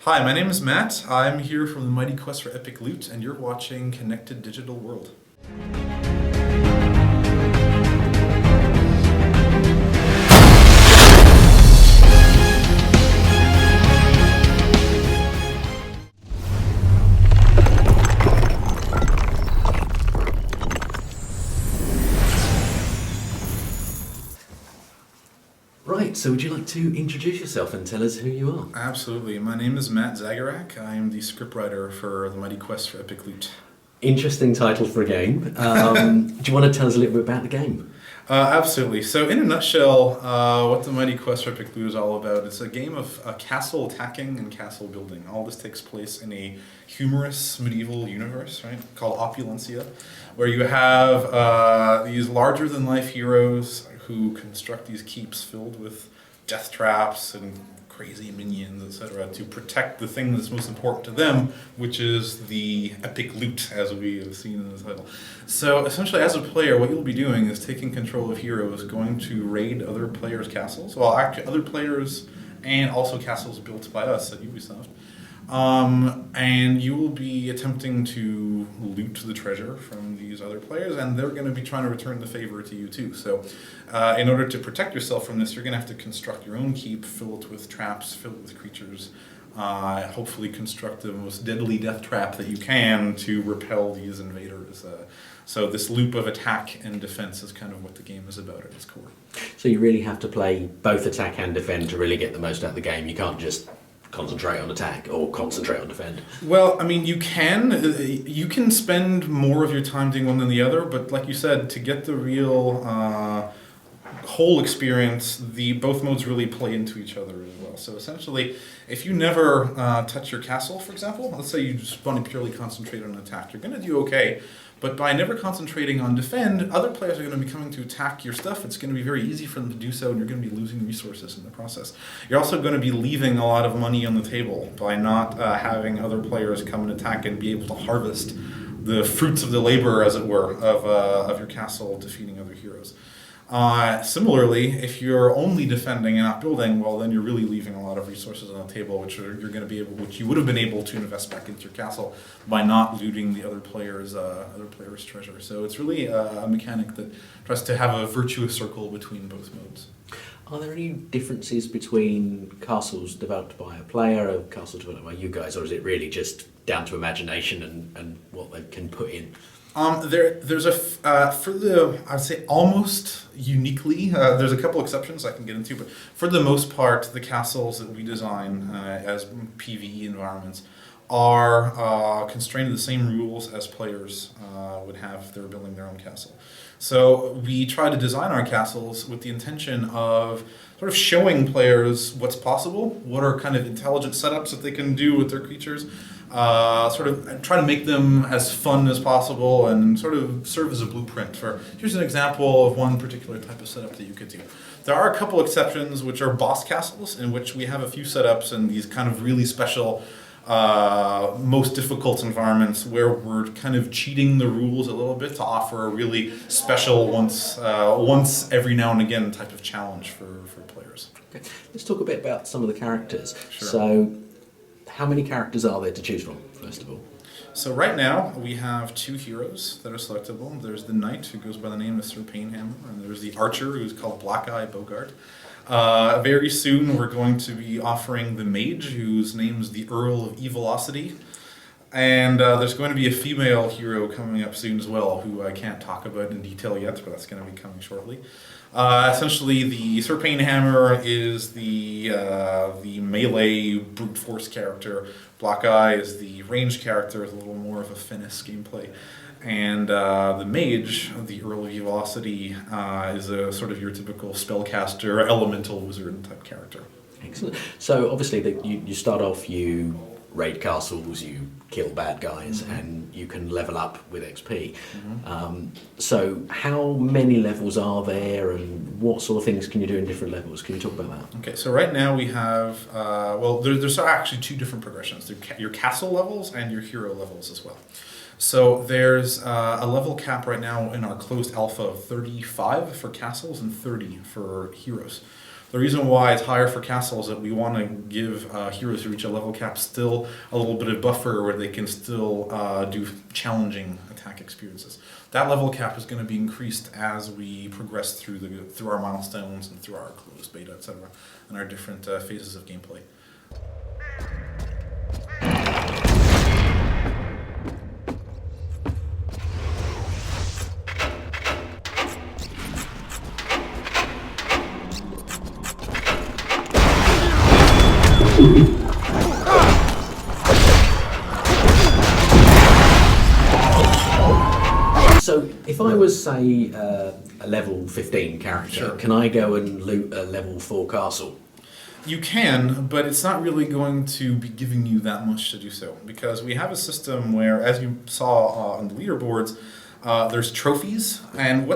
Hi, my name is Matt. I'm here from the Mighty Quest for Epic Loot, and you're watching Connected Digital World. Right, so would you like to introduce yourself and tell us who you are? Absolutely. My name is Matt Zagarak. I am the scriptwriter for the Mighty Quest for Epic Loot. Interesting title for a game. Do you want to tell us a little bit about the game? Absolutely. So, in a nutshell, what the Mighty Quest for Epic Loot is all about, it's a game of castle attacking and castle building. All this takes place in a humorous medieval universe, right, called Opulencia, where you have these larger-than-life heroes who construct these keeps filled with death traps and crazy minions, etc., to protect the thing that's most important to them, which is the epic loot, as we have seen in the title. So essentially, as a player, what you'll be doing is taking control of heroes, going to raid other players' castles, well, actually other players and also castles built by us at Ubisoft. And you will be attempting to loot the treasure from these other players, and they're going to be trying to return the favor to you too. So, in order to protect yourself from this, you're going to have to construct your own keep, fill it with traps, fill it with creatures, hopefully construct the most deadly death trap that you can to repel these invaders. So this loop of attack and defense is kind of what the game is about at its core. So you really have to play both attack and defend to really get the most out of the game. You can't just concentrate on attack or concentrate on defend. Well, I mean, you can spend more of your time doing one than the other, but like you said, to get the real whole experience, both modes really play into each other as well. So essentially, if you never touch your castle, for example, let's say you just want to purely concentrate on attack, you're going to do okay. But by never concentrating on defend, other players are going to be coming to attack your stuff. It's going to be very easy for them to do so, and you're going to be losing resources in the process. You're also going to be leaving a lot of money on the table by not having other players come and attack and be able to harvest the fruits of the labor, as it were, of your castle defeating other heroes. Similarly, if you're only defending and not building, well, then you're really leaving a lot of resources on the table, which you would have been able to invest back into your castle by not looting the other player's treasure. So it's really a mechanic that tries to have a virtuous circle between both modes. Are there any differences between castles developed by a player or castles developed by you guys, or is it really just down to imagination and what they can put in? There's I'd say almost uniquely, there's a couple exceptions I can get into, but for the most part, the castles that we design as PvE environments are constrained to the same rules as players would have if they were building their own castle. So we try to design our castles with the intention of sort of showing players what's possible, what are kind of intelligent setups that they can do with their creatures, sort of try to make them as fun as possible and sort of serve as a blueprint for, here's an example of one particular type of setup that you could do. There are a couple exceptions, which are boss castles, in which we have a few setups and these kind of really special most difficult environments where we're kind of cheating the rules a little bit to offer a really special once every now and again type of challenge for players. Okay. Let's talk a bit about some of the characters. Sure. So how many characters are there to choose from, first of all? So right now we have two heroes that are selectable. There's the knight, who goes by the name of Sir Painhammer, and there's the archer, who's called Black Eye Bogart. Very soon we're going to be offering the mage, whose name is the Earl of Evilocity. And there's going to be a female hero coming up soon as well, who I can't talk about in detail yet, but that's going to be coming shortly. Essentially, the Sir Painhammer is the melee brute force character. Black Eye is the ranged character with a little more of a finesse gameplay. And the mage, the Earl of Evilocity, is a sort of your typical spellcaster, elemental wizard type character. Excellent. So obviously you start off, you raid castles, you kill bad guys, Mm-hmm. and you can level up with XP. Mm-hmm. So how many levels are there, and what sort of things can you do in different levels? Can you talk about that? Okay, so right now we have, there's actually two different progressions. Your castle levels and your hero levels as well. So there's a level cap right now in our closed alpha of 35 for castles and 30 for heroes. The reason why it's higher for castles is that we want to give heroes who reach a level cap still a little bit of buffer where they can still do challenging attack experiences. That level cap is going to be increased as we progress through our milestones and through our closed beta, etc., and our different phases of gameplay. So, if I was, say, a level 15 character, Sure. can I go and loot a level 4 castle? You can, but it's not really going to be giving you that much to do so, because we have a system where, as you saw on the leaderboards, there's trophies, and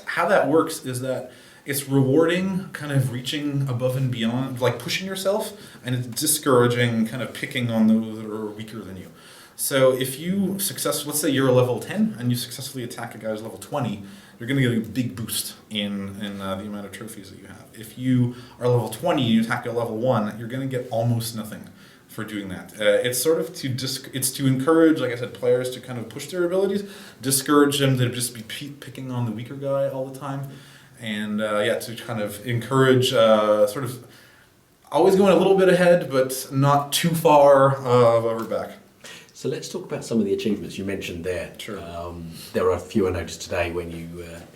how that works is that it's rewarding kind of reaching above and beyond, like pushing yourself, and it's discouraging kind of picking on those that are weaker than you. So if you let's say you're a level 10 and you successfully attack a guy who's level 20, you're going to get a big boost in the amount of trophies that you have. If you are level 20 and you attack a level 1, you're going to get almost nothing for doing that. It's sort of to encourage, like I said, players to kind of push their abilities, discourage them to just be picking on the weaker guy all the time, and to kind of encourage sort of always going a little bit ahead, but not too far over back. So let's talk about some of the achievements you mentioned there. Sure. There are a few I noticed today when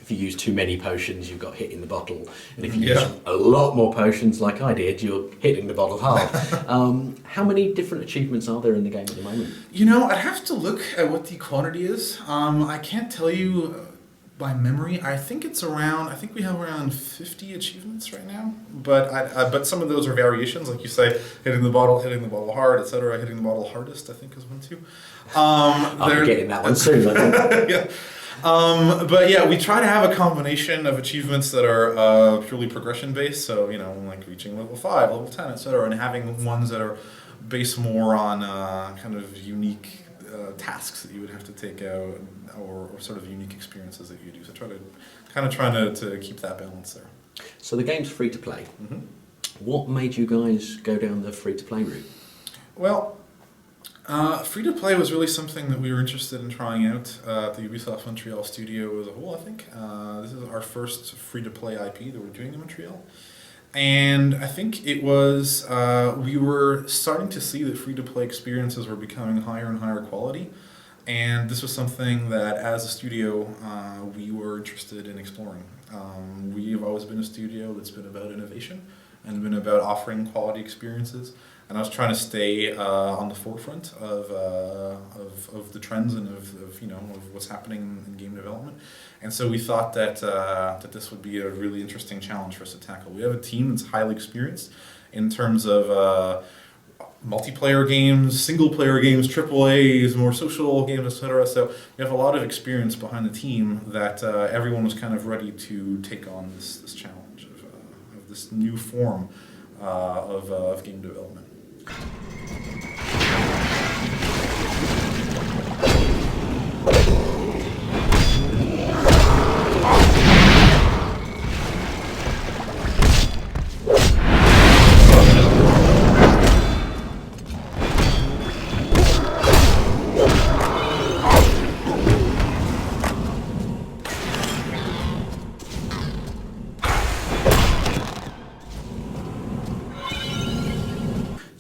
if you use too many potions, you've got hit in the bottle, and if you use a lot more potions, like I did, you're hitting the bottle hard. How many different achievements are there in the game at the moment? I'd have to look at what the quantity is. I can't tell you by memory. I think we have around 50 achievements right now, but some of those are variations, like you say, hitting the bottle hard, etc. Hitting the bottle hardest, I think, is one too. I'll be getting that one soon, I think. Yeah. But yeah, we try to have a combination of achievements that are purely progression based, so like reaching level 5, level 10, etc., and having ones that are based more on kind of unique tasks that you would have to take out, or sort of unique experiences that you do. So trying to keep that balance there. So the game's free to play. Mm-hmm. What made you guys go down the free to play route? Well, free to play was really something that we were interested in trying out at the Ubisoft Montreal studio as a whole, I think. This is our first free to play IP that we're doing in Montreal. And I think it was, we were starting to see that free-to-play experiences were becoming higher and higher quality. And this was something that, as a studio, we were interested in exploring. We've always been a studio that's been about innovation and been about offering quality experiences. And I was trying to stay on the forefront of the trends and of what's happening in game development. And so we thought that this would be a really interesting challenge for us to tackle. We have a team that's highly experienced in terms of multiplayer games, single-player games, AAAs, more social games, etc. So we have a lot of experience behind the team that everyone was kind of ready to take on this challenge of this new form of game development.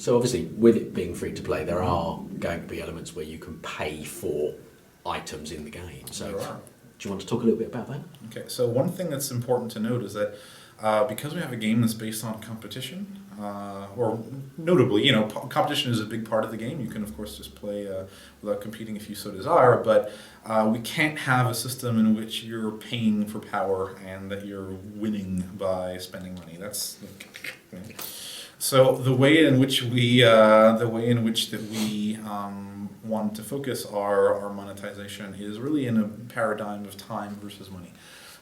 So obviously, with it being free to play, there are going to be elements where you can pay for items in the game. So There are. do you want to talk a little bit about that? Okay, so one thing that's important to note is that because we have a game that's based on competition, or notably, competition is a big part of the game. You can, of course, just play without competing if you so desire, but we can't have a system in which you're paying for power and that you're winning by spending money. So the way in which we want to focus our monetization is really in a paradigm of time versus money.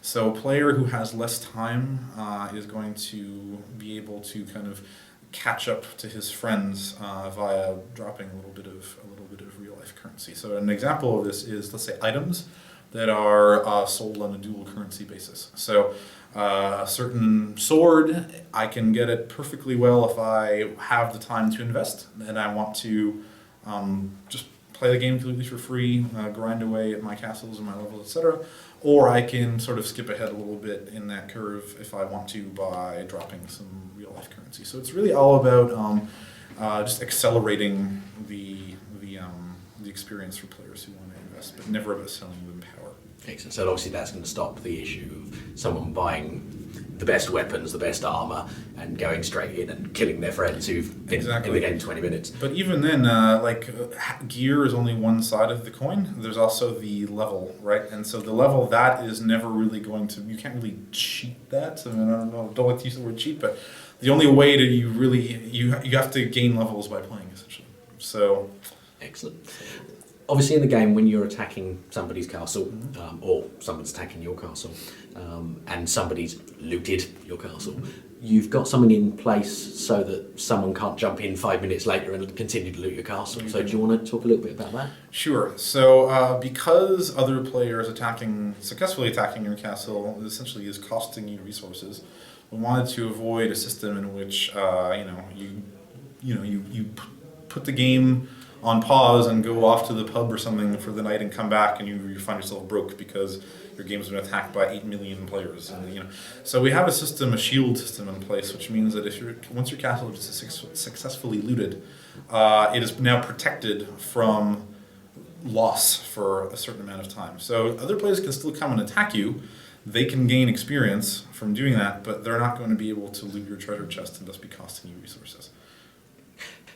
So a player who has less time is going to be able to kind of catch up to his friends via dropping a little bit of real life currency. So an example of this is, let's say, items. that are sold on a dual currency basis. So a certain sword, I can get it perfectly well if I have the time to invest and I want to just play the game completely for free, grind away at my castles and my levels, etc. Or I can sort of skip ahead a little bit in that curve if I want to by dropping some real life currency. So it's really all about just accelerating the experience for players who want to invest, but never about selling them power. Excellent. So obviously that's going to stop the issue of someone buying the best weapons, the best armour, and going straight in and killing their friends who've been in the game in 20 minutes. But even then, gear is only one side of the coin. There's also the level, right? And so the level, that is never really going to, you can't really cheat that. I mean, I don't like to use the word cheat, but the only way to you have to gain levels by playing, essentially. So... Excellent. Obviously in the game, when you're attacking somebody's castle, or someone's attacking your castle, and somebody's looted your castle, you've got something in place so that someone can't jump in 5 minutes later and continue to loot your castle. So do you want to talk a little bit about that? Sure. So because other players successfully attacking your castle essentially is costing you resources, we wanted to avoid a system in which you put the game on pause and go off to the pub or something for the night and come back and you find yourself broke because your game's been attacked by 8 million players. And, so we have a shield system in place, which means that once your castle is successfully looted, it is now protected from loss for a certain amount of time. So other players can still come and attack you. They can gain experience from doing that, but they're not going to be able to loot your treasure chest and thus be costing you resources.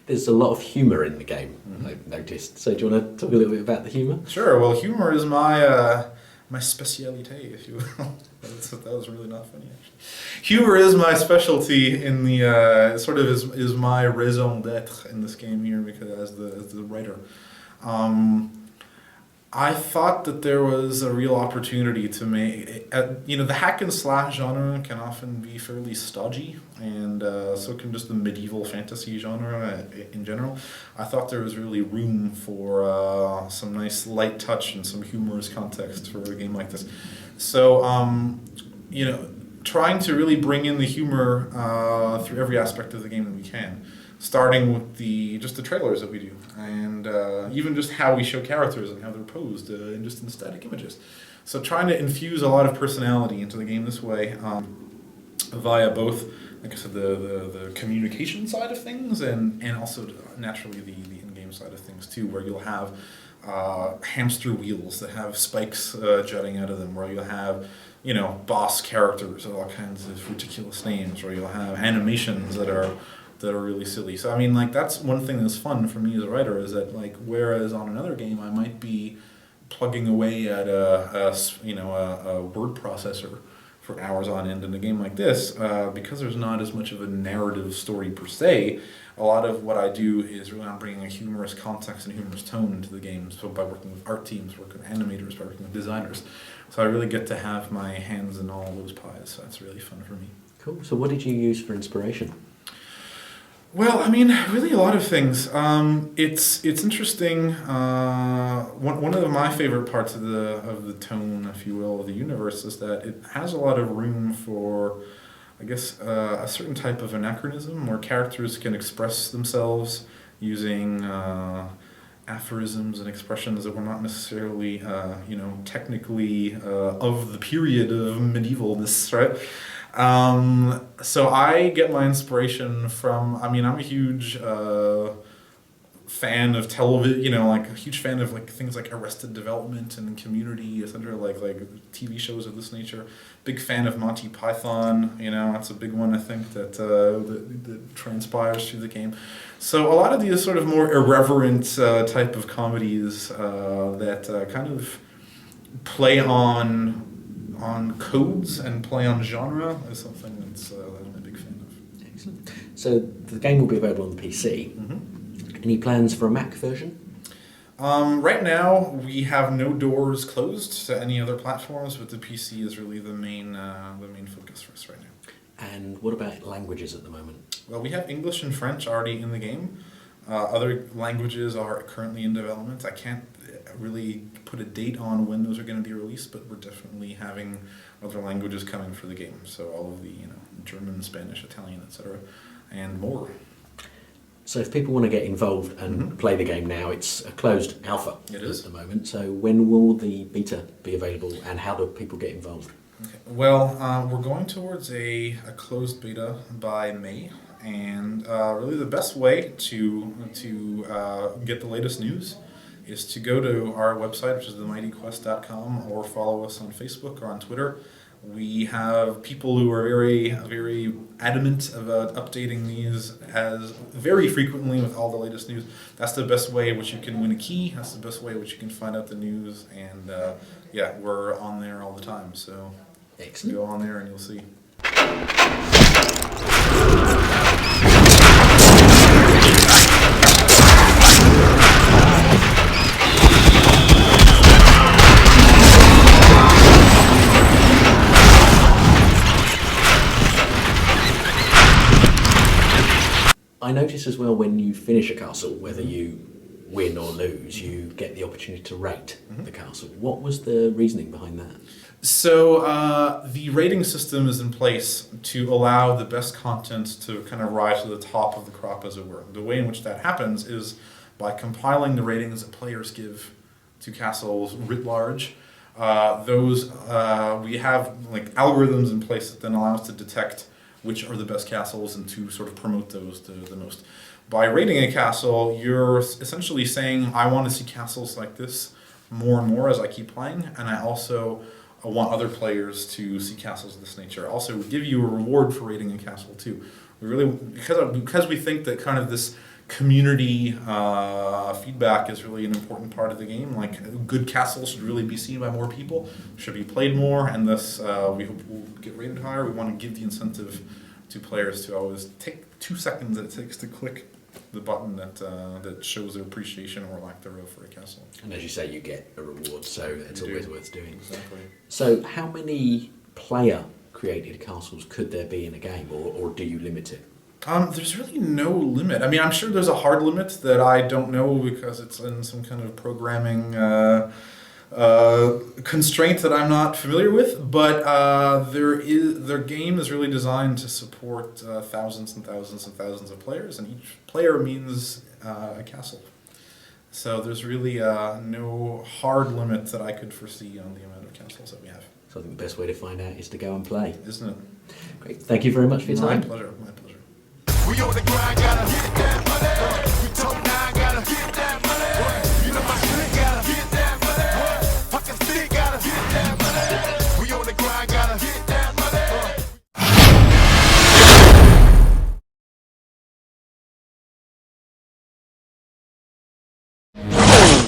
There's a lot of humour in the game, I've noticed. So do you want to talk a little bit about the humour? Sure. Well, humour is my specialité, if you will. That was really not funny, actually. Humour is my specialty in the is my raison d'être in this game here, because as the writer. I thought that there was a real opportunity to make, the hack and slash genre can often be fairly stodgy, and so can just the medieval fantasy genre in general. I thought there was really room for some nice light touch and some humorous context for a game like this. So, trying to really bring in the humor through every aspect of the game that we can. Starting with the trailers that we do, and even just how we show characters and how they're posed in static images. So trying to infuse a lot of personality into the game this way, via both, like I said, the communication side of things, and also naturally the in-game side of things too, where you'll have hamster wheels that have spikes jutting out of them, where you'll have boss characters with all kinds of ridiculous names, where you'll have animations that are really silly. So I mean, that's one thing that's fun for me as a writer, is that whereas on another game I might be plugging away at a word processor for hours on end, in a game like this, because there's not as much of a narrative story per se, a lot of what I do is really on bringing a humorous context and humorous tone to the game. So by working with art teams, working with animators, by working with designers. So I really get to have my hands in all those pies. So that's really fun for me. Cool. So what did you use for inspiration? Well, I mean, really a lot of things. It's interesting. One of my favorite parts of the tone, if you will, of the universe, is that it has a lot of room for, I guess, a certain type of anachronism where characters can express themselves using aphorisms and expressions that were not necessarily, technically of the period of medievalness, right? So I get my inspiration from, I'm a huge fan of television, a huge fan of things like Arrested Development and Community, etc., like TV shows of this nature. Big fan of Monty Python, that's a big one, I think, that transpires through the game. So a lot of these sort of more irreverent type of comedies that kind of play on codes and play on genre is something that I'm a big fan of. Excellent. So the game will be available on the PC. Mm-hmm. Any plans for a Mac version? Right now, we have no doors closed to any other platforms, but the PC is really the main focus for us right now. And what about languages at the moment? Well, we have English and French already in the game. Other languages are currently in development. I can't really put a date on when those are going to be released, but we're definitely having other languages coming for the game. So all of the German, Spanish, Italian, etc., and more. So if people want to get involved and play the game now, it's a closed alpha at the moment. So when will the beta be available, and how do people get involved? Okay. Well, we're going towards a closed beta by May, and really the best way to get the latest news is to go to our website, which is themightyquest.com, or follow us on Facebook or on Twitter. We have people who are very, very adamant about updating these as very frequently with all the latest news. That's the best way in which you can win a key. That's the best way in which you can find out the news. And yeah, we're on there all the time. So excellent. Go on there and you'll see. I notice as well, when you finish a castle, whether you win or lose, you get the opportunity to rate the castle. What was the reasoning behind that? So the rating system is in place to allow the best content to kind of rise to the top of the crop, as it were. The way in which that happens is by compiling the ratings that players give to castles writ large. We have like algorithms in place that then allow us to detect which are the best castles and to sort of promote those the most. By rating a castle, you're essentially saying, I want to see castles like this more and more as I keep playing, and I also want other players to see castles of this nature. Also, we give you a reward for rating a castle too. We really, because we think that kind of this community feedback is really an important part of the game. Like, good castles should really be seen by more people, should be played more, and thus we hope we'll get rated higher. We want to give the incentive to players to always take 2 seconds that it takes to click the button that shows their appreciation or lack thereof for a castle. And as you say, you get a reward, so it's always worth doing. Exactly. So how many player-created castles could there be in a game, or do you limit it? There's really no limit. I mean, I'm sure there's a hard limit that I don't know because it's in some kind of programming constraint that I'm not familiar with, but their game is really designed to support thousands and thousands and thousands of players, and each player means a castle. So there's really no hard limit that I could foresee on the amount of castles that we have. So I think the best way to find out is to go and play. Isn't it? Great. Thank you very much for your time. My pleasure. My pleasure. We on the grind, gotta hit that money. We talk now.